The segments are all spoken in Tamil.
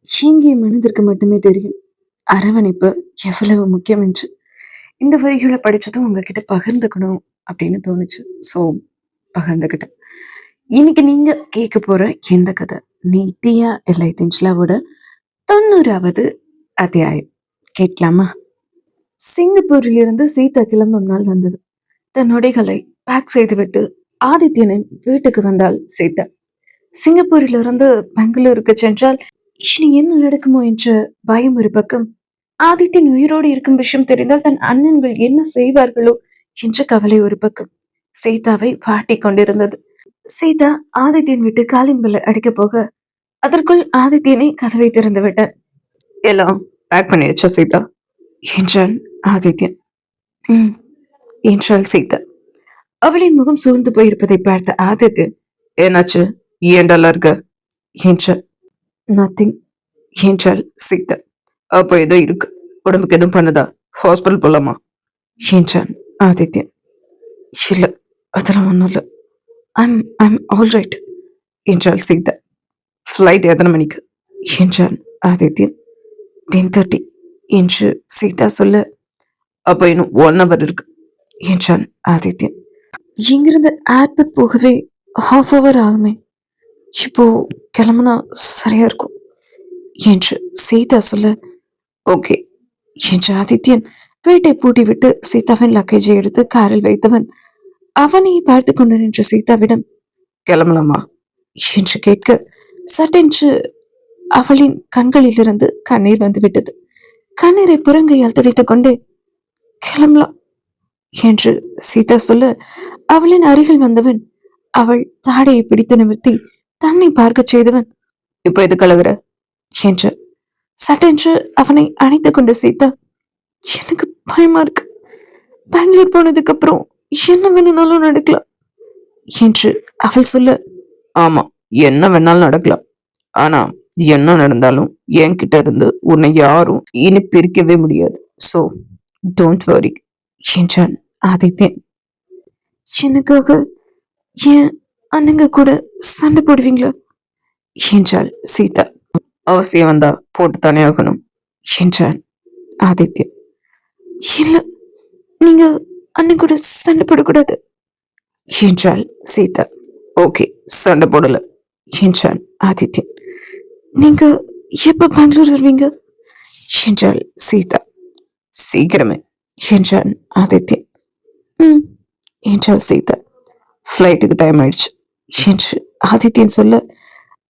இயங்கிய மனதிற்கு மட்டுமே தெரியும் அரவணைப்பு எவ்வளவு முக்கியம் என்று. இந்த வரிகளை படிச்சதும் உங்ககிட்ட பகிர்ந்துக்கணும் அப்படின்னு தோணுச்சு. ஸோ பகிர்ந்துக்கிட்டேன். இன்னைக்கு நீங்க கேட்க போற இந்த கதை நீட்டியா இல்லை திஞ்சிலாவோட 90வது அத்தியாயம். கேட்கலாமா? சிங்கப்பூரில் இருந்து சீதா கிளம்பும் நாள் வந்தது. தன் உடைகளை பேக் செய்துவிட்டு ஆதித்யனின் வீட்டுக்கு வந்தாள் சீதா. சிங்கப்பூரிலிருந்து பெங்களூருக்கு சென்றால் இனி என்ன நடக்குமோ என்ற பயம் ஒரு பக்கம், ஆதித்தின் உயிரோடு இருக்கும் விஷயம் தெரிந்தால் தன் அண்ணன்கள் என்ன செய்வார்களோ என்ற கவலை ஒரு பக்கம் சீதாவை வாட்டி கொண்டிருந்தது. சீதா ஆதித்யன் விட்டு காலிங் பெல் அடிக்க போக அதற்குள் ஆதித்யனை கதவை திறந்து விட்டான். எல்லாம் பேக் பண்ணியாச்சா சீதா என்றான் ஆதித்யன். என்றாள் சீதா. அவளின் முகம் சூழ்ந்து போயிருப்பதை பார்த்த ஆதித்யன், என்னாச்சு, ஏன் டல்லா இருக்க என்றான். நத்திங் என்றாள் சீதா. அப்போ ஏதோ இருக்கு, உடம்புக்கு எதுவும் பண்ணுதா, ஹாஸ்பிட்டல் போலாமா என்றான் ஆதித்யன். இல்ல, அதெல்லாம் ஒன்றும் இல்லை, ஐம் ஆல் ரைட் என்றாள் சீதா. ஃப்ளைட் எத்தனை மணிக்கு என்றான் ஆதித்யன். 10:30 என்று சீதா சொல்ல, அப்போ இன்னும் 1 hour இருக்கு என்றான் ஆதித்யன். இங்கிருந்து ஏர்போர்ட் போகவே ½ hour ஆகுமே, இப்போ கிளம்புனா சரியா இருக்கும் என்று சீதா சொல்ல, ஓகே என்று ஆதித்யன் வீட்டை பூட்டி விட்டு சீதாவின் லக்கேஜை எடுத்து காரில் வைத்தவன் அவனை பார்த்து கொண்டு நின்ற சீதாவிடம், கிளம்பலாமா என்று கேட்க சட்டென்று அவளின் கண்களிலிருந்து கண்ணீர் வந்துவிட்டது. கண்ணீரை புறங்கையால் துடைத்துக் கொண்டு, கிளம்பலாம் என்று சீதா சொல்ல அவளின் அருகில் வந்தவன் அவள் தாடையை பிடித்து நிமிர்த்தி தன்னை பார்க்க செய்தவன், இப்ப எது கலகுற என்று சட்டென்று அவனை அணைத்துக் கொண்டு சீதா, எனக்கு பயமா இருக்கு, பெங்களூர் போனதுக்கு அப்புறம் என்ன வேணும்னாலும் நடக்கலாம் என்று அவள் சொல்ல, ஆமா, என்ன வேணாலும் நடக்கலாம், ஆனா என்ன நடந்தாலும் என்கிட்ட இருந்து உன்னை யாரும் இனி பிரிக்கவே முடியாது, சோ டோன்ட் வரி என்றான் ஆதித்யன். எனக்காக ஏன் அண்ணங்க கூட சண்டை போடுவீங்களா என்றாள் சீதா. அவசியம் வந்தா போட்டுத்தானே ஆகணும் என்றான் ஆதித்யன். இல்ல, நீங்க அண்ணன் கூட சண்டை போடக்கூடாது என்றாள் சீதா. ஓகே, சண்டை போடல என்றான் ஆதித்யன். நீங்க எப்ப பெங்களூர் வருவீங்க என்றாள் சீதா. சீக்கிரமே என்றான் ஆதித்யன். என்றாள் சீதா. ஃப்ளைட்டுக்கு டைம் ஆயிடுச்சு என்று ஆதித்யன் சொல்ல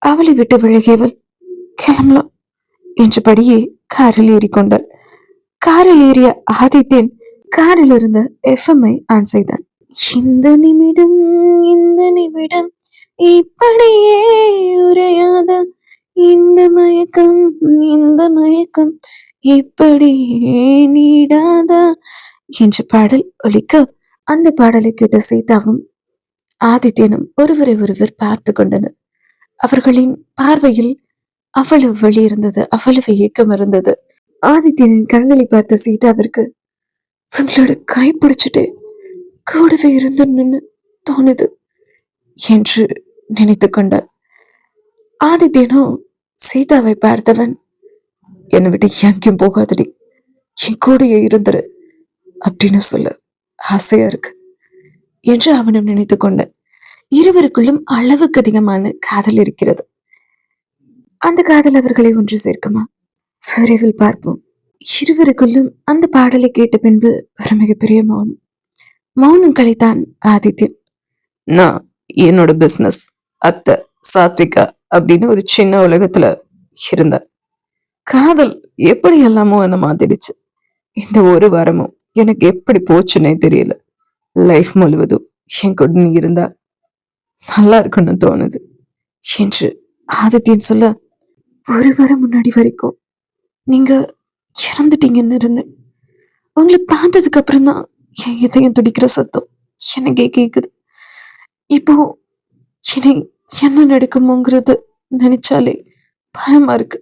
அவளை விட்டு விலகியவள், கிளம்பலாம் என்றபடியே காரில் ஏறிக்கொண்டாள். காரில் ஏறிய ஆதித்யன் காரில் இருந்த எஃப்எம்ஐ ஆன் செய்தான். இந்த நிமிடம் இந்த நிமிடம் இப்படியே உரையாத, இந்த மயக்கம் இந்த மயக்கம் இப்படியே நீடாதா என்ற பாடல் ஒலிக்க அந்த பாடலை கேட்ட சீதாவும் ஆதித்யனும் ஒருவரை ஒருவர் பார்த்து கொண்டனர். அவர்களின் பார்வையில் அவ்வளவு வழி இருந்தது, அவ்வளவு ஏக்கம் இருந்தது. ஆதித்யனின் கண்களை பார்த்த சீதாவிற்கு உங்களோட கை பிடிச்சிட்டு கூடவே இருந்துன்னு தோணுது என்று நினைத்து கொண்டாள். ஆதித்யனோ சீதாவை பார்த்தவன், என்னை விட்டு எங்கேயும் போகாதடி, என் கூடையே இருந்துரு அப்படின்னு சொல்ல ஆசையா இருக்கு என்று அவனும் நினைத்து கொண்டான். இருவருக்குள்ளும் அளவுக்கு அதிகமான காதல் இருக்கிறது. அந்த காதல் அவர்களை ஒன்று சேர்க்குமா? விரைவில் பார்ப்போம். இருவருக்குள்ளும் அந்த பாடலை கேட்ட பின்பு ஒரு மிகப்பெரிய மௌனம். மௌனம் கலைத்தான் ஆதித்யன். நான் என்னோட பிசினஸ், அத்தை, சாத்விகா அப்படின்னு ஒரு சின்ன உலகத்துல இருந்தேன். காதல் எப்படி எல்லாமோ என்ன மாத்திடுச்சு. இந்த ஒரு வாரமும் எனக்கு எப்படி போச்சுன்னே தெரியல. லைஃப் முழுவதும் என் கூட நீ இருந்தா நல்லா இருக்குன்னு தோணுது என்று ஆதித்யன் சொல்ல, ஒரு வாரம் முன்னாடி வரைக்கும் நீங்க இறந்துட்டீங்கன்னு இருந்தேன். உங்களை பார்த்ததுக்கு அப்புறம் தான் என் இதயம் துடிக்கிற சத்தம் எனக்கே கேக்குது. இப்போ இனி என்ன நடக்குமோங்கிறது நினைச்சாலே பயமா இருக்கு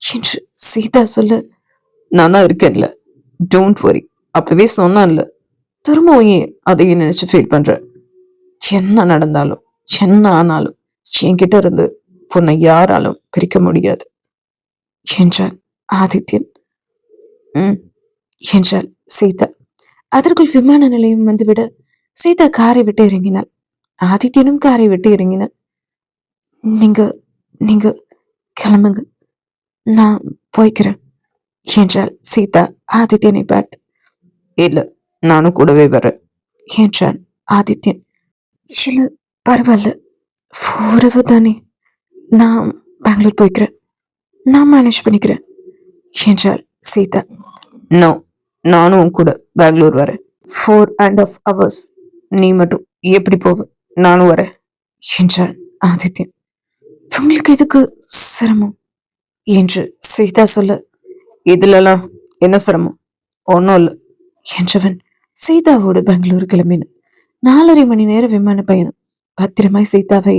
என்று சீதா சொல்ல, நான் தான் இருக்கேன்ல, டோன்ட் வரி, அப்பவே சொன்னான்ல, திரும்பவும் ஏன் அதையும் நினைச்சு ஃபீல் பண்ற? என்ன நடந்தாலும் என்ன ஆனாலும் என்கிட்ட இருந்து உன்னை யாராலும் பிரிக்க முடியாது. என்றான் ஆதித்யன். ம் என்றாள் சீதா. அதற்குள் விமான நிலையம் வந்துவிட சீதா காரை விட்டு இறங்கினாள். ஆதித்யனும் காரை விட்டு இறங்கினான். நீங்க நீங்க கிளம்புங்க, நான் போய்க்கிறேன் என்றாள் சீதா ஆதித்யனை பார்த்து. இல்ல, நானும் கூடவே வரேன் என்றான் ஆதித்யன். இல்ல, பரவாயில்ல, உறவு தானே, நான் பெங்களூர் போய்க்கிறேன், நான் மேனேஜ் பண்ணிக்கிறேன் என்றாள் சீதா. நோ, நானும் உன் கூட பெங்களூர் வரேன். 4.5 hours. நீ மட்டும் எப்படி போவ? நானும் வரேன் என்றான் ஆதித்யன். உங்களுக்கு எதுக்கு சிரமம் என்று சீதா சொல்ல, இதுலலாம் என்ன சிரமம், ஒன்னும் இல்லை என்றவன் சீதாவோடு பெங்களூர் கிளம்பினான். 4.5 மணி நேர விமான பயணம். பத்திரமாய் சீதாவை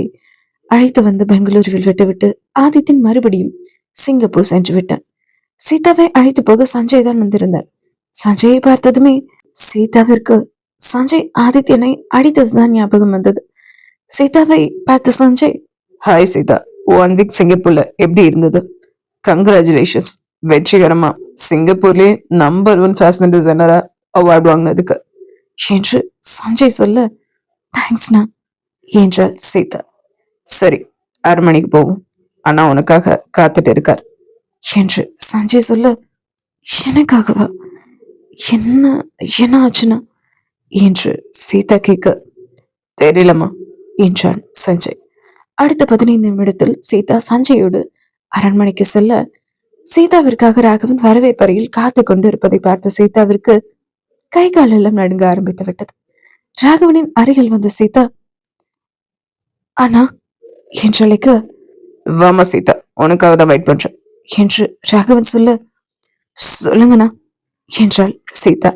அழைத்து வந்து பெங்களூருவில் விட்டுவிட்டு ஆதித்யன் மறுபடியும் சிங்கப்பூர் சென்று விட்டான். சீதாவை அழைத்து போக சஞ்சய் தான் வந்திருந்தார். சஞ்சயை பார்த்ததுமே சீதாவிற்கு சஞ்சய் ஆதித்யனை அடித்ததுதான் ஞாபகம் வந்தது. சீதாவை பார்த்த சஞ்சய், ஹாய் சீதா, 1 வீக் சிங்கப்பூர்ல எப்படி இருந்தது? கங்க்ராச்சுலேஷன்ஸ், வெற்றிகரமா சிங்கப்பூர்லயே நம்பர் 1 ஃபேஷன் டிசைனரா அவார்டு வாங்கினதுக்கு என்று சஞ்சய் சொல்ல, தேங்க்ஸ்ண்ணா என்றாள் சீதா. சரி, 6 மணிக்கு போவோம், அண்ணா உனக்காக காத்துட்டு இருக்கார் என்று சஞ்சய் சொல்ல, எனக்காகவா? என்ன என்ன ஆச்சுன்னா என்று சீதா கேட்க, தெரியலம்மா என்றான் சஞ்சய். அடுத்த 15 நிமிடத்தில் சீதா சஞ்சயோடு அரண்மனைக்கு செல்ல, சீதாவிற்காக ராகவன் வரவேற்பறையில் காத்து கொண்டு இருப்பதை பார்த்த சீதாவிற்கு கை கால் எல்லாம் நடுங்க ஆரம்பித்து விட்டது. ராகவனின் அருகில் வந்த சீதா, அண்ணா என்று அழைக்க, வாமா சீதா, உனக்காக தான் வெயிட் பண்றேன் என்று ராகவன் சொல்ல, சொல்லுங்கண்ணா என்றாள் சீதா.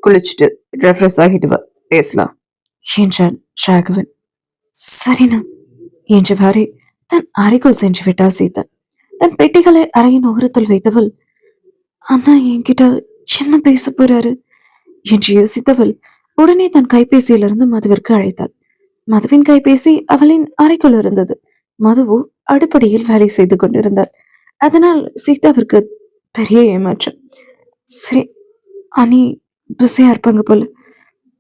குளிச்சுட்டு ரெஃப்ரெஷ் ஆகிட்டு வா, பேசலாம் என்றான் ராகவன். சரிண்ணா என்றவாறே தன் அறைக்குள் சென்று விட்டாள் சீதா. தன் பெட்டிகளை அறையின் ஓரத்தில் வைத்தவள், அண்ணா என்கிட்ட என்ன பேச போறாரு என்று யோசித்தவள் உடனே தன் கைபேசியிலிருந்து மதுவிற்கு அழைத்தாள். மதுவின் கைபேசி அவளின் அறைக்குள் இருந்தது. மதுவோ அடுப்படியில் வேலை செய்து கொண்டிருந்தாள். அதனால் சீதாவிற்கு பெரிய ஏமாற்றம். சரி, அனி பிஸியா இருப்பாங்க போல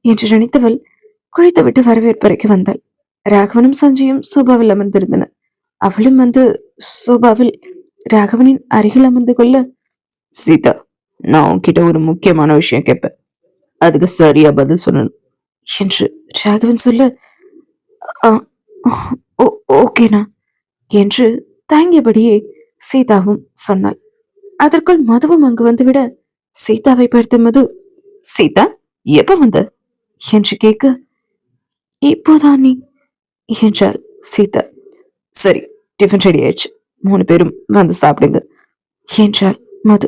என்று நினைத்தவள் குளித்துவிட்டு வரவேற்பறைக்கு வந்தாள். ராகவனும் சஞ்சயும் சோபாவில் அமர்ந்திருந்தனர். அவளும் வந்து சோபாவில் ராகவனின் அருகில் அமர்ந்து கொள்ள, சீதா, நான் உன்கிட்ட ஒரு முக்கியமான விஷயம் கேட்பேன், அதுக்கு சரியா பதில் சொல்லணும் என்று ராகவன் சொல்ல, ஓகேனா என்று தாங்கியபடியே சீதாவும் சொன்னாள். அதற்குள் மதுவும் அங்கு வந்துவிட சீதாவை பார்த்த மது, சீதா எப்ப வந்த என்று கேட்க, இப்போதான் நீ என்றாள் சீதா. சரி, டிஃபன் ரெடி ஆயிடுச்சு, 3 பேரும் வந்து சாப்பிடுங்க என்றாள் மது.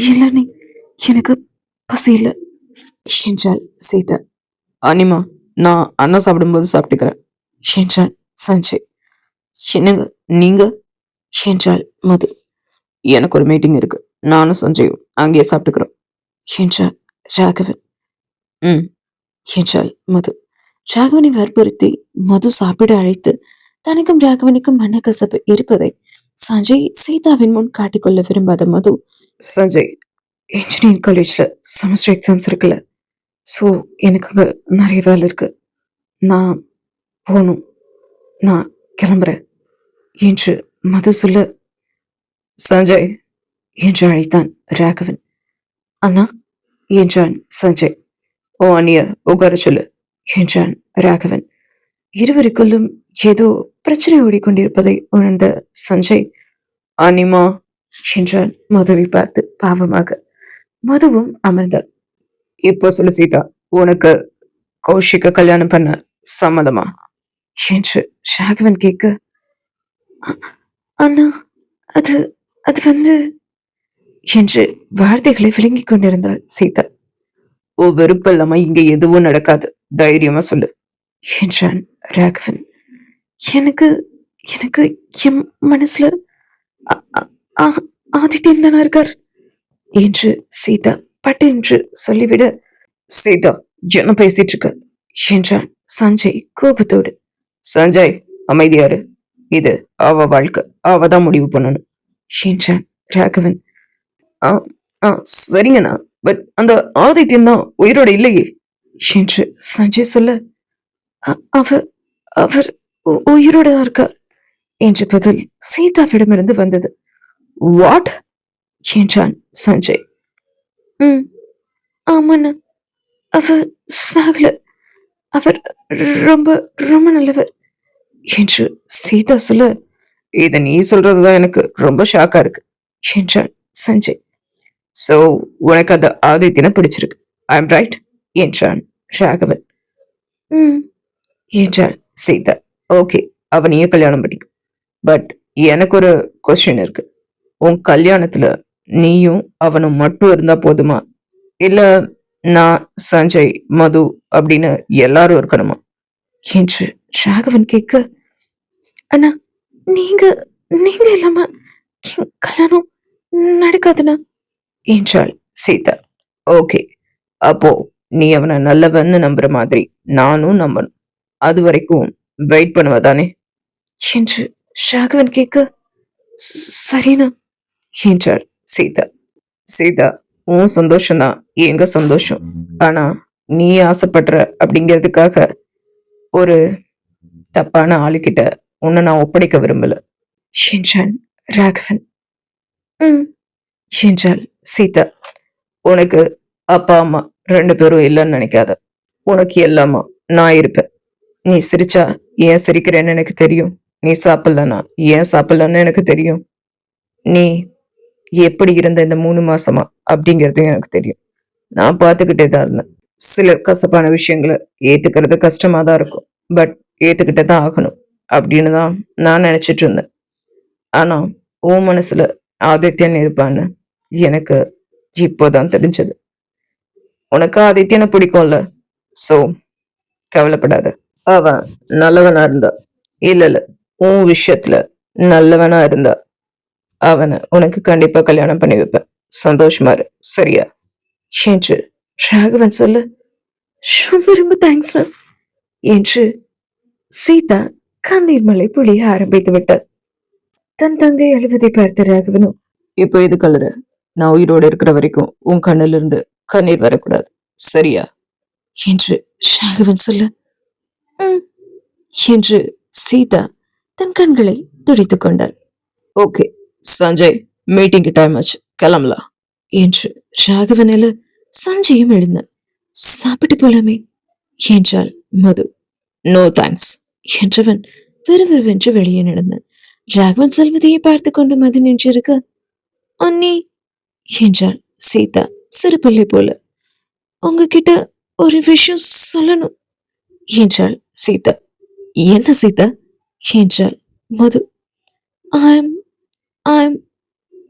இல்ல நீ, எனக்கு பசி இல்லை என்றாள் சீதா. அனிமா, நான் அண்ணா சாப்பிடும்போது சாப்பிட்டுக்கிறேன் என்றான் சஞ்சய். என்னங்க நீங்க என்றாள் மது. எனக்கு ஒரு மீட்டிங் இருக்கு, நானும் சஞ்சயும் அங்கேயே சாப்பிட்டுக்கிறோம் என்றான் ராகவன். என்றாள் மது. ராகவனை வற்புறுத்தி மது சாப்பிட அழைத்து தனக்கும் ராகவனுக்கும் மனக்கசப்பு இருப்பதை சஞ்சய் சீதாவின் முன் காட்டிக்கொள்ள விரும்பாத மது, சஞ்சய், இன்ஜினியரிங் காலேஜ்ல செமஸ்டர் எக்ஸாம்ஸ் இருக்குல்ல, ஸோ எனக்கு அங்கே நிறைய வேலை இருக்கு, நான் போகணும், நான் கிளம்புறேன் என்று மது சொல்ல, சஞ்சய் என்று அழைத்தான் ராகவன். அண்ணா என்றான் சஞ்சய். ஓ அண்ணிய உட்கார சொல்லு என்றான் ராகவன். இருவருக்குள்ளும் ஏதோ பிரச்சனை ஓடிக்கொண்டிருப்பதை உணர்ந்த சஞ்சய், அனிமா என்றான் மதுவை பார்த்து பாவமாக. மதுவும் அமர்ந்தாள். இப்போ சொல்லு சீதா, உனக்கு கௌஷிக்க கல்யாணம் பண்ண சம்மதமா என்று ராகவன் கேட்க, அண்ணா அது அது வந்து என்று வார்த்தைகளை விளங்கிக் கொண்டிருந்தாள் சீதா. ஓ வெறுப்பு இல்லாம இங்க எதுவும் நடக்காது, தைரியமா சொல்லு என்றான் ராகவன். எனக்கு எனக்கு என் மனசுல ஆதித்யன் தானா இருக்கார் என்று சீதா பட்டு என்று சொல்லிவிட, சீதா என்ன பேசிட்டு இருக்க என்றான் சஞ்சய் கோபத்தோடு. சஞ்சய் அமைதியாரு, இது அவ வாழ்க்கை, அவதான் முடிவு பண்ணணும் என்றான் ராகவன். ஆ ஆ சரிங்கண்ணா. பட் அந்த ஆதித்யன் தான் உயிரோட இல்லையே என்று சஞ்சய் சொல்ல, அவர் அவர் உயிரோட தான் இருக்கார் என்ற பதில் சீதாவிடமிருந்து வந்தது. வாட் என்றான் சஞ்சய். ம் ஆமாண்ணா, அவர் சாகல. அவர் ரொம்ப ரொம்ப நல்லவர் என்று சீதா சொல்ல, இத நீ சொல்றதுதான் எனக்கு ரொம்ப ஷாக்கா இருக்கு என்றான் சஞ்சய். சோ உனக்கு அந்த ஆதித்யனை பிடிச்சிருக்கு, ஐ எம் ரைட் என்றான் ராகவன். ம் என்றாள் சீதா. ஓகே, அவனையே கல்யாணம் பண்ணிக்கும். பட் எனக்கு ஒரு கொஸ்டின் இருக்கு. உன் கல்யாணத்துல நீயும் அவனும் மட்டும் இருந்தா போதுமா, இல்ல நான், சஞ்சய், மது அப்படின்னு எல்லாரும் இருக்கணுமா என்று ராகவன் கேட்க, அண்ணா நீங்க நீங்க இல்லாம என் கல்யாணம் நடக்காதுண்ணா என்றாள் சீதா. ஓகே, அப்போ நீ அவனை நல்லவன்னு நம்புற மாதிரி நானும் நம்பணும். அது வரைக்கும் வெயிட் பண்ணுவதானே என்று ராகவன் கேட்க, சரிண்ணா என்றார் சீதா. சீதா, உன் சந்தோஷம்தான் எங்க சந்தோஷம். ஆனா நீ ஆசைப்படுற அப்படிங்கிறதுக்காக ஒரு தப்பான ஆளுகிட்ட உன்னை நான் ஒப்படைக்க விரும்பல என்றான் ராகவன். ம் என்றாள் சீதா. உனக்கு அப்பா அம்மா ரெண்டு பேரும் இல்லைன்னு நினைக்காத. உனக்கு எல்லாமா நான் இருப்பேன். நீ சிரிச்சா ஏன் சிரிக்கிறேன்னு எனக்கு தெரியும். நீ சாப்பிடலனா ஏன் சாப்பிடலன்னு எனக்கு தெரியும். நீ எப்படி இருந்த இந்த 3 மாசமா அப்படிங்கறதும் எனக்கு தெரியும். நான் பார்த்துக்கிட்டே தான் இருந்தேன். சில கசப்பான விஷயங்களை ஏத்துக்கிறது கஷ்டமா தான் இருக்கும். பட் ஏத்துக்கிட்டே தான் ஆகணும் அப்படின்னு தான் நான் நினைச்சிட்டு இருந்தேன். ஆனா உன் மனசுல ஆதித்யன் இருப்பான்னு எனக்கு இப்போதான் தெரிஞ்சது. உனக்கு ஆதித்யனை பிடிக்கும்ல, சோ கவலைப்படாத. அவன் நல்லவனா இருந்தா, இல்ல உன் விஷயத்துல நல்லவனா இருந்தா அவனை உனக்கு கண்டிப்பா கல்யாணம் பண்ணி வைப்பேன். சந்தோஷமா இரு, சரியா என்று ராகவன் சொல்ல, ரொம்ப ரொம்ப தேங்க்ஸ் என்று சீதா கண்ணீர் மலை பொழிய ஆரம்பித்து விட்டார். தன் தங்கை அழுவதை பார்த்த ராகவனும், இப்போ இது கலரு, நான் உயிரோடு இருக்கிற வரைக்கும் உன் கண்ணில இருந்து கண்ணீர் வரக்கூடாது, சரியா என்று ராகவன் சொல்ல, "ம்" என்று சீதா தன் கண்களை துடைத்துக் கொண்டாள். ஓகே சஞ்சய், மீட்டிங்கு டைம் ஆச்சு, கிளம்பலாம் என்று ராகவன் எழ சஞ்சயும் எழுந்தான். சாப்பிட்டு போலாமே என்றாள் மது. நோ தேங்க்ஸ் என்றவன் விறுவிறுவென்று வெளியே நடந்தான். ராகவன் செல்வதையே பார்த்து கொண்டு மது நின்றிருக்க, அண்ணி என்றாள் சீதா சிறு பிள்ளை போல. உங்ககிட்ட ஒரு விஷயம் சொல்லணும் என்றாள் சீதா. என்ன சீதா என்றாள் மது. ஐம் ஐம்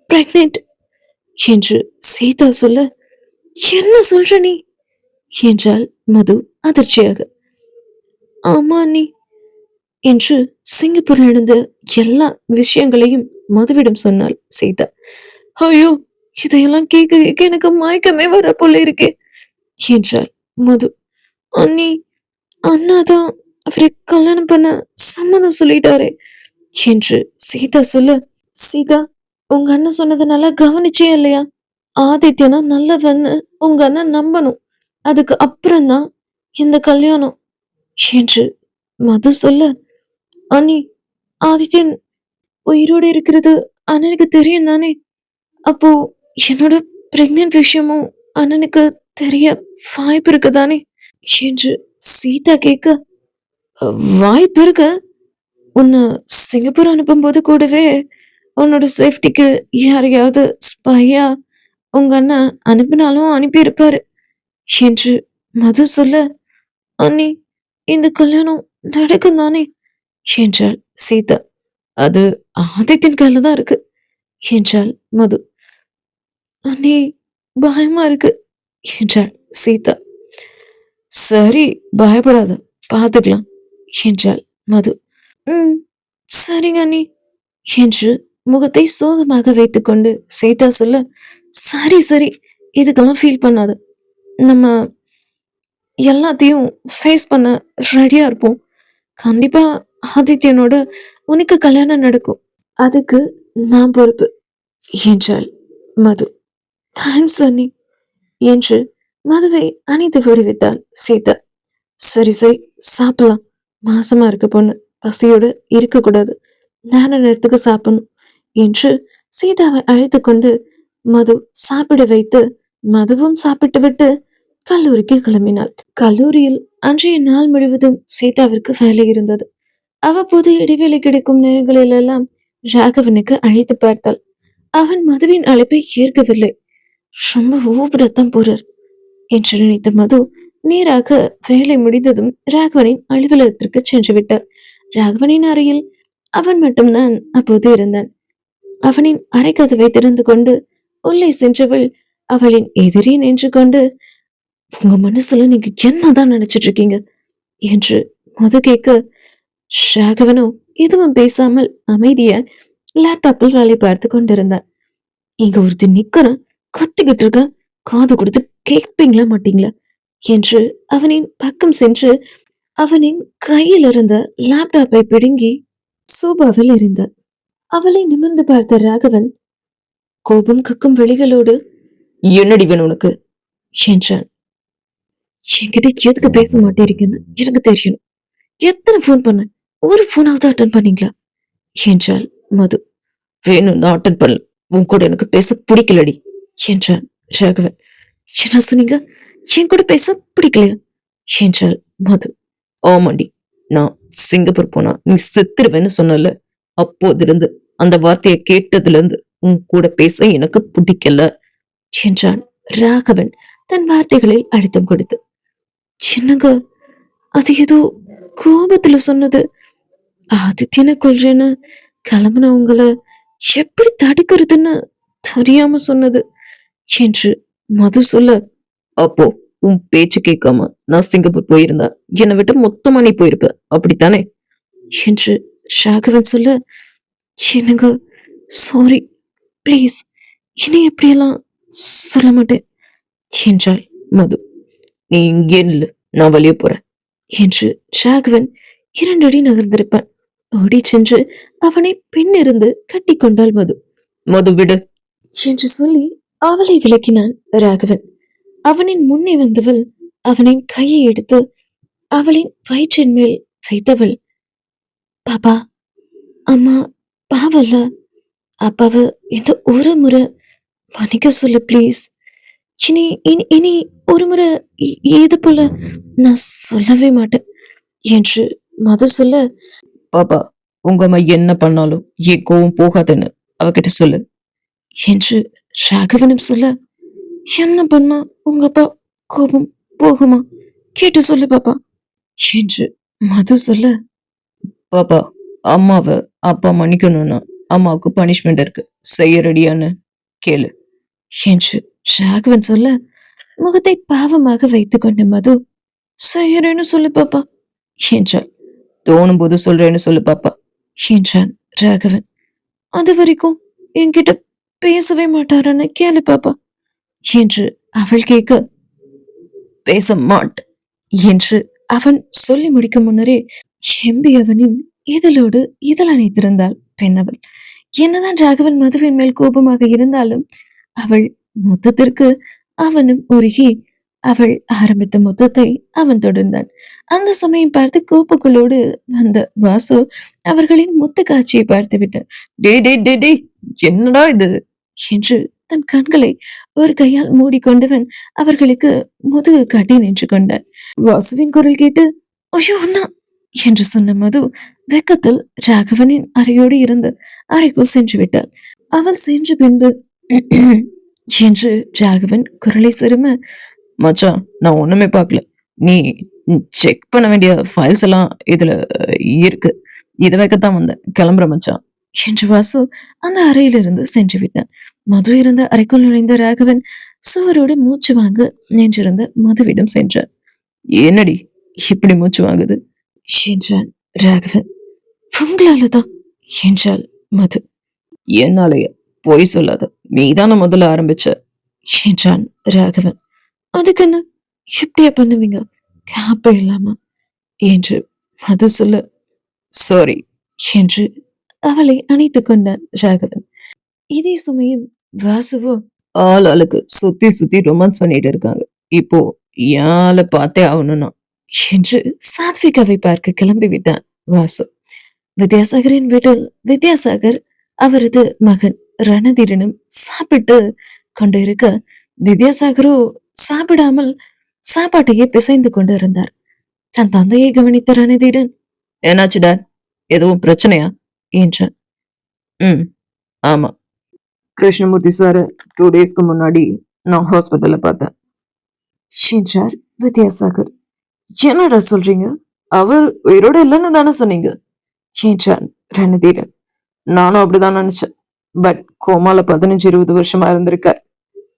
பிரெக்னென்ட் என்று சீதா சொல்ல, என்ன சொல்ற நீ என்றாள் மது அதிர்ச்சியாக. ஆமா அண்ணி என்று சிங்கப்பூரில் நடந்த எல்லா விஷயங்களையும் மதுவிடம் சொன்னாள் சீதா. ஐயோ, இதையெல்லாம் கேட்க கேட்க எனக்கு மயக்கமே வர போல இருக்கே என்றாள் மது. அண்ணி, அண்ணாதான் அவரை கல்யாணம் பண்ண சம்மதம் சொல்லிட்டாரே என்று சீதா சொல்ல, சீதா உங்க அண்ணன் சொன்னதை நல்லா கவனிச்சே இல்லையா? ஆதித்யனா நல்லவன்னு உங்க அண்ணன் நம்பணும், அதுக்கு அப்புறம்தான் இந்த கல்யாணம் என்று மது சொல்ல, அண்ணி ஆதித்யன் உயிரோடு இருக்கிறது அண்ணனுக்கு தெரியும் தானே? அப்போ என்னோட பிரெக்னன்ட் விஷயமும் அண்ணனுக்கு தெரிய வாய்ப்பு இருக்கு தானே என்று சீதா கேட்க, வாய்ப்பு இருக்கு. உன்னை சிங்கப்பூர் அனுப்பும்போது கூடவே உன்னோட சேஃப்டிக்கு யாரையாவது ஸ்பையா உங்க அண்ணன் அனுப்பினாலும் அனுப்பியிருப்பாரு என்று மது சொல்ல, அண்ணி இந்த கல்யாணம் நடக்கும் தானே என்றாள் சீதா. அது ஆதித்தின் கையில தான் இருக்கு என்றாள் மது. அண்ணி பயமா இருக்கு என்றாள் சீதா. சரி, பயப்படாத, பாத்துக்கலாம் என்றாள் மது. ம் சரிங்க அண்ணி என்று முகத்தை சோகமாக வைத்துக்கொண்டு சீதா சொல்ல, சரி சரி, இதுக்கெல்லாம் ஃபீல் பண்ணாத. நம்ம எல்லாத்தையும் ஃபேஸ் பண்ண ரெடியா இருப்போம். கண்டிப்பா ஆதித்யனோட உனக்கு கல்யாணம் நடக்கும். அதுக்கு நான் பொறுப்பு என்றாள் மது. தேங்க்ஸ் அண்ணி என்று மதுவை அணைத்து விடுவித்தாள் சீதா. சரி சரி, சாப்பிடலாம். மாசமா இருக்க பொண்ணு பசியோடு இருக்கக்கூடாது, நேர நேரத்துக்கு சாப்பிடணும் என்று சீதாவை அழைத்து கொண்டு மது சாப்பிட வைத்து மதுவும் சாப்பிட்டு விட்டு கல்லூரிக்கு கிளம்பினாள். கல்லூரியில் அன்றைய நாள் முழுவதும் சீதாவிற்கு வேலை இருந்தது. அவ்வப்போது இடைவேளை கிடைக்கும் நேரங்களில் எல்லாம் ராகவனுக்கு அழைத்து பார்த்தாள். அவன் மதுவின் அழைப்பை ஏற்கவில்லை. ரொம்ப ஓவரத்தான் போறார் என்று நினைத்த மது நேராக வேலை முடிந்ததும் ராகவனின் அலுவலகத்திற்கு சென்று விட்டார். ராகவனின் அறையில் அவன் மட்டும்தான் அப்போது இருந்தான். அவனின் அறை கதவை திறந்து கொண்டு உள்ளே சென்றவள் அவளின் எதிரே நின்று கொண்டு, உங்க மனசுல நீங்க என்னதான் நினைச்சிட்டு இருக்கீங்க என்று மது கேட்க, ராகவனோ எதுவும் பேசாமல் அமைதியா லேப்டாப்பில் வேலை பார்த்து கொண்டிருந்தான். இங்க ஒருத்தி நிக்கிறேன், கத்திக்கிட்டு இருக்க, காது கொடுத்து கேட்பீங்களா மாட்டீங்களா என்று அவனின் பக்கம் சென்று அவனின் கையில் இருந்த லேப்டாப்பை பிடுங்கி சோபாவில் எறிந்தார். அவளை நிமிர்ந்து பார்த்த ராகவன் கோபம் கக்கும் விழிகளோடு, என்னடிவன் உனக்கு என்றான். என்கிட்ட எதுக்கு பேச மாட்டேறீங்கன்னு எனக்கு தெரியணும். எத்தனை போன் பண்ண, ஒரு போனாவது அட்டன் பண்ணீங்களா என்றாள் மது. வேணும், நான் அட்டன் பண்ணல, உன் கூட எனக்கு பேச பிடிக்கலடி என்றான் ராகவன். என்ன சொன்னீங்க? என் கூட பேச பிடிக்கலையா என்றாள் மது. ஆமாண்டி, நான் சிங்கப்பூர் போனா நீ செத்துருவேன்னு சொன்னல, அப்போதிருந்து அந்த வார்த்தையை கேட்டதுல இருந்து உன் கூட பேச எனக்கு பிடிக்கல என்றான் ராகவன் தன் வார்த்தைகளில் அழுத்தம் கொடுத்து. சின்னங்க, அது ஏதோ கோபத்துல சொன்னது. ஆதித்யனை கொல்றேன்னு கிளம்புனவங்கள எப்படி தடுக்கிறதுன்னு தெரியாம சொன்னது என்று மது சொல்ல, அப்போ உன் பேச்சு கேட்காம நான் சிங்கப்பூர் போயிருந்தா என்னை விட்டு மொத்தமா நீ போயிருப்ப, அப்படித்தானே என்று ராகவன் சொல்ல, என்னங்க சாரி, பிளீஸ் இனி எப்படியெல்லாம் சொல்ல மாட்டேன் என்றாள் மது. நீ இங்கே நில்லு, நான் வெளியே போறேன் என்று ராகவன் 2 அடி நகர்ந்திருப்பான். ஓடி சென்று அவனை பின்னிருந்து கட்டி கொண்டாள் மது. மது விடு என்று சொல்லி அவளை விலக்கினான் ராகவன். அவனின் முன்னே வந்தவள் அவனின் கையை எடுத்து அவளின் வயிற்றின் மேல் வைத்தவள், பாப்பா, அம்மா பாவல்ல, அப்பாவை இந்த ஒரு முறை மன்னிக்க சொல்லு பிளீஸ். இனி இனி இனி ஒரு முறை இது போல நான் சொல்லவே மாட்டேன் என்று மது சொல்ல, பாப்பா, உங்க அம்மா என்ன பண்ணாலும் ஏன் கோவம் போகாதுன்னு அவகிட்ட சொல்லு என்று ராகவனும் சொல்ல, என்ன பண்ணா உங்க அப்பா கோபம் போகுமா கேட்டு சொல்லு பாப்பா என்று மது சொல்ல, பாப்பா, அம்மாவை அப்பா மன்னிக்கணும்னா அம்மாவுக்கு பனிஷ்மெண்ட் இருக்கு, செய்ய ரெடியான்னு கேளு என்று ராகவன் சொல்ல, முகத்தை பாவமாக வைத்துக் கொண்ட மது, செய்யறேன்னு சொல்லு பாப்பா என்றாள். தோணும் போது சொல்றேன்னு சொல்லு பாப்பா என்றான் ராகவன். அது வரைக்கும் என்கிட்ட பேசவே மாட்டாரான்னு கேளு பாப்பா என்று அவள் கேட்க, பேச மாட்ட என்று அவன் சொல்லி முடிக்கும் முன்னரே செம்பி அவனின் இதழோடு இதழ் அணைத்திருந்தாள் பெண்ணவள். என்னதான் ராகவன் மதுவின் மேல் கோபமாக இருந்தாலும் அவள் மொத்தத்திற்கு அவனும் உருகி அவள் ஆரம்பித்த மொத்தத்தை அவன் தொடர்ந்தான். அந்த சமயம் பார்த்து கோப்புகளோடு வந்த வாசு அவர்களின் மொத்த காட்சியை பார்த்து விட்டான். டே டே டே டே, என்னடா இது என்று தன் கண்களை ஒரு கையால் மூடிக்கொண்டவன் அவர்களுக்கு முதுகு காட்டி நின்று கொண்டான். வாசுவின் குரல் கேட்டு, ஐயோ அண்ணா என்று சொன்ன மது வெக்கத்தில் ராகவனின் அறையோடு இருந்து அறைக்குள் சென்று விட்டாள். அவள் சென்ற பின்பு என்று ராகவன் குரலை சிறும, மச்சான், நான் ஒண்ணுமே பார்க்கல, நீ செக் பண்ண வேண்டிய ஃபைல்ஸ் எல்லாம் இதுல இருக்கு, இதை வைக்கத்தான் வந்தேன், கிளம்புற மச்சான் என்று வாசு அந்த அறையிலிருந்து சென்று விட்டான். மது இருந்த அறைக்குள் நுழைந்த ராகவன் சுவரோடு மூச்சு வாங்க நின்றிருந்த மதுவிடம் சென்றான். என்னடி இப்படி மூச்சு வாங்குது என்றான் ராகவன். உங்களாலதான் என்றாள் மது. என்னாலயா? பொய் சொல்லாத, நீதான முதல்ல ஆரம்பிச்ச என்றான் ராகவன். அதுக்குன்னு எப்படியா பண்ணுவீங்க கேப்ப இல்லாம என்று மது சொல்ல, சாரி என்று அவளை அணைத்துக் கொண்டான் ராகவன். இதே சமயம் வாசுவோ ஆள் ஆளுக்கு சுத்தி சுத்தி ரொமான்ஸ் பண்ணிட்டு இருக்காங்க. இப்போ யாழ பார்த்தே ஆகணும்னா என்று சாத்விகாவை பார்க்க கிளம்பி விட்டான் வாசு. வித்யாசாகரின் வீட்டில் வித்யாசாகர் அவரது மகன் ரணதீரனும் சாப்பிட்டு கொண்டிருக்க வித்யாசாகரோ சாப்பிடாமல் சாப்பாட்டையே பிசைந்து கொண்டு இருந்தார். தன் தந்தையை கவனித்த ரணதீரன், என்னாச்சு டாட், எதுவும் பிரச்சனையா என்றான். ஆமா, கிருஷ்ணமூர்த்தி சார் 2 டேஸ்க்கு முன்னாடி நான் ஹாஸ்பிட்டல்ல பார்த்தேன் என்றார் வித்யாசாகர். என்னடா சொல்றீங்க, அவர் உயிரோட இல்லைன்னு தானே சொன்னீங்க என்றான் ரணதீரன். நானும் அப்படிதான் நினைச்சேன். பட் கோமால 15-20 வருஷமா இருந்திருக்கார்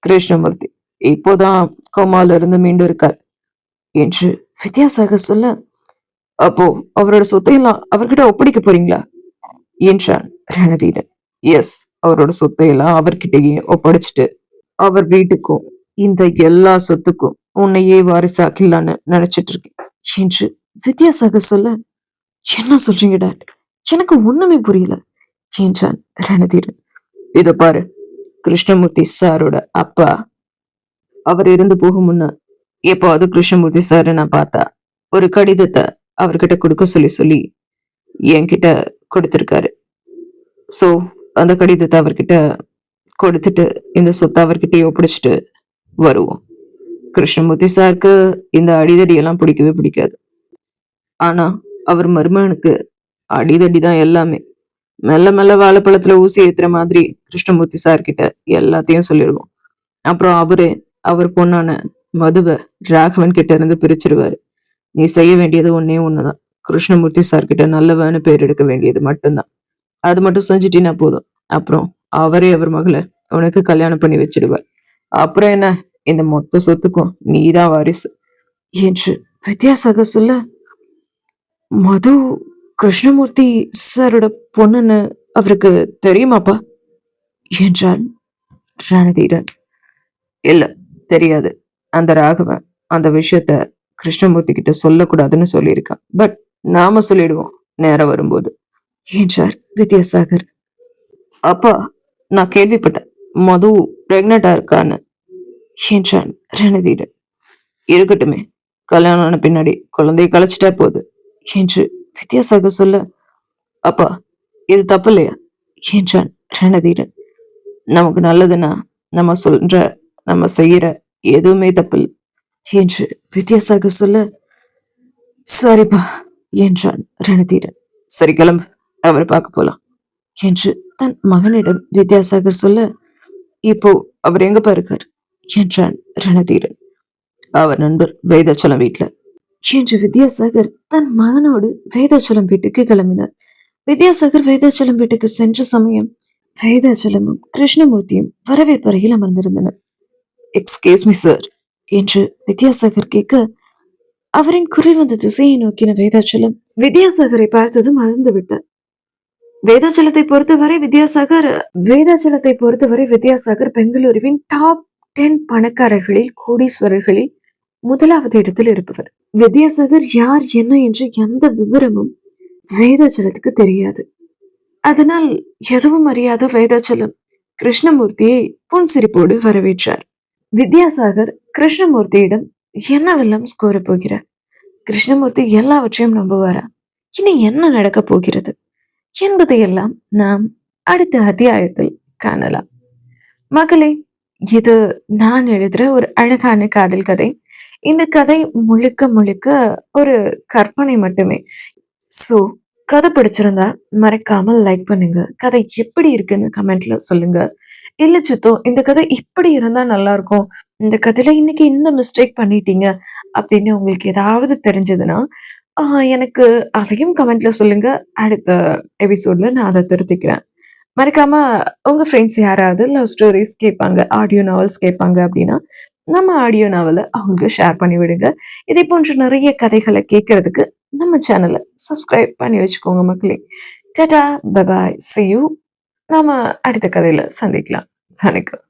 கிருஷ்ணமூர்த்தி. இப்போதான் கோமால இருந்து மீண்டு இருக்கார் என்று வித்யாசாகர் சொல்ல, அப்போ அவரோட சொத்தையெல்லாம் அவர்கிட்ட ஒப்படைக்க போறீங்களா என்றான் ரணதீரன். எஸ், அவரோட சொத்தையெல்லாம் அவர்கிட்டயே ஒப்படைச்சிட்டு அவர் வீட்டுக்கும் இந்த எல்லா சொத்துக்கும் உன்னையே வாரிசாக்கலான்னு நினைச்சிட்டு இருக்கேன் என்று வித்யாசாகர் சொல்ல, என்ன சொல்றீங்க டாட், எனக்கு ஒண்ணுமே புரியல என்றான் ரணதீரன். இத பாரு, கிருஷ்ணமூர்த்தி சாரோட அப்பா அவர் இருந்து போகும் முன்ன எப்போது கிருஷ்ணமூர்த்தி சாரை நான் பார்த்தா ஒரு கடிதத்தை அவர்கிட்ட கொடுக்க சொல்லி சொல்லி என்கிட்ட கொடுத்திருக்காரு. சோ அந்த கடிதத்தை அவர்கிட்ட கொடுத்துட்டு இந்த சொத்தை அவர்கிட்டயே ஒப்படைச்சிட்டு வருவோம். கிருஷ்ணமூர்த்தி சாருக்கு இந்த அடிதடி எல்லாம் பிடிக்கவே பிடிக்காது. ஆனா அவர் மருமகனுக்கு அடிதடி தான் எல்லாமே. மெல்ல மெல்ல வாழைப்பழத்துல ஊசி ஏத்துற மாதிரி கிருஷ்ணமூர்த்தி சார் கிட்ட எல்லாத்தையும் சொல்லிடுவோம். அப்புறம் அவர் பொண்ணான மதுவை ராகவன் கிட்ட இருந்து பிரிச்சிருவாரு. நீ செய்ய வேண்டியது ஒன்னே ஒண்ணுதான், கிருஷ்ணமூர்த்தி சார் கிட்ட நல்லவன்னு பேர் எடுக்க வேண்டியது மட்டும்தான். அது மட்டும் செஞ்சுட்டீங்கன்னா போதும். அப்புறம் அவரே அவர் மகளை உனக்கு கல்யாணம் பண்ணி வச்சிடுவார். அப்புறம் என்ன, இந்த மொத்த சொத்துக்கும் நீதான் வாரிசு என்று வித்யாசாகர் சொல்ல, மது கிருஷ்ணமூர்த்தி சாரோட பொண்ணுன்னு அவருக்கு தெரியுமாப்பா என்றான் ரணதீரன். இல்ல, தெரியாது. அந்த ராகவன் அந்த விஷயத்த கிருஷ்ணமூர்த்தி கிட்ட சொல்லக்கூடாதுன்னு சொல்லியிருக்கான். பட் நாம சொல்லிடுவோம் நேரம் வரும்போது என்றார் வித்யாசாகர். அப்பா, நான் கேள்விப்பட்டேன் மது பிரெக்னண்டா இருக்கான்னு என்றான் ரணதீரன். இருக்கட்டுமே, கல்யாணம் ஆன பின்னாடி குழந்தைய கலைச்சிட்டா போகுது என்று வித்யாசாகர் சொல்ல, அப்பா இது தப்பு இல்லையா என்றான் ரணதீரன். நமக்கு நல்லதுன்னா நம்ம செய்யற எதுவுமே தப்பு என்று வித்யாசாகர் சொல்ல, சரிப்பா என்றான் ரணதீரன். சரி கிளம்பு, அவரை பார்க்க போலாம் என்று தன் மகனிடம் வித்யாசாகர் சொல்ல, இப்போ அவர் எங்கப்பா இருக்கார் என்றான் ரணதீரன். அவர் நண்பர் வேதாச்சலம் வீட்டுல என்று வித்யாசாகர் தன் மகனோடு வேதாச்சலம் வீட்டுக்கு கிளம்பினார். வித்யாசாகர் வேதாச்சலம் வீட்டுக்கு சென்ற சமயம் வேதாச்சலமும் கிருஷ்ணமூர்த்தியும் வரவேற்பறையில் அமர்ந்திருந்தனர். எக்ஸ்கியூஸ் மீ சார் என்று வித்யாசாகர் கேட்க, அவரின் குரல் வந்த திசையை நோக்கின வேதாச்சலம் வித்யாசாகரை பார்த்தது மறந்து விட்டார். வேதாச்சலத்தை பொறுத்தவரை வித்யாசாகர் பெங்களூருவின் டாப் 10 பணக்காரர்களில் கோடீஸ்வரர்களில் முதலாவது இடத்தில் இருப்பவர். வித்யாசாகர் யார் என்ன என்று எந்த விவரமும் வேதாச்சலத்துக்கு தெரியாது. அதனால் எதுவும் அறியாத வேதாச்சலம் கிருஷ்ணமூர்த்தியை புன்சிரிப்போடு வரவேற்றார். வித்யாசாகர் கிருஷ்ணமூர்த்தியிடம் என்னவெல்லாம் ஸ்கோர போகிறார், கிருஷ்ணமூர்த்தி எல்லாவற்றையும் நம்புவாரா, இனி என்ன நடக்க போகிறது என்பதையெல்லாம் நாம் அடுத்த அத்தியாயத்தில் காணலாம். மகளே, இது நான் எழுதுற ஒரு அழகான காதல் கதை. இந்த கதை முழுக்க முழுக்க ஒரு கற்பனை மட்டுமே. சோ கதை பிடிச்சிருந்தா மறக்காம லைக் பண்ணுங்க. கதை எப்படி இருக்குன்னு கமெண்ட்ல சொல்லுங்க. இல்ல சித்தோ, இந்த கதை இப்படி இருந்தா நல்லா இருக்கும், இந்த கதையில இன்னைக்கு இந்த மிஸ்டேக் பண்ணிட்டீங்க அப்படின்னு உங்களுக்கு ஏதாவது தெரிஞ்சதுன்னா எனக்கு அதையும் கமெண்ட்ல சொல்லுங்க. அடுத்த எபிசோட்ல நான் அதை திருத்திக்கிறேன். மறக்காம உங்க ஃப்ரெண்ட்ஸ் யாராவது லவ் ஸ்டோரிஸ் கேட்பாங்க, ஆடியோ நாவல்ஸ் கேட்பாங்க அப்படின்னா நம்ம ஆடியோ நாவலை அவங்களுக்கு ஷேர் பண்ணி விடுங்க. இதே போன்ற நிறைய கதைகளை கேட்கறதுக்கு நம்ம சேனலை சப்ஸ்கிரைப் பண்ணி வச்சுக்கோங்க மக்களே. Tata, bye bye, see you. நாம அடுத்த கதையில சந்திக்கலாம். வணக்கம்.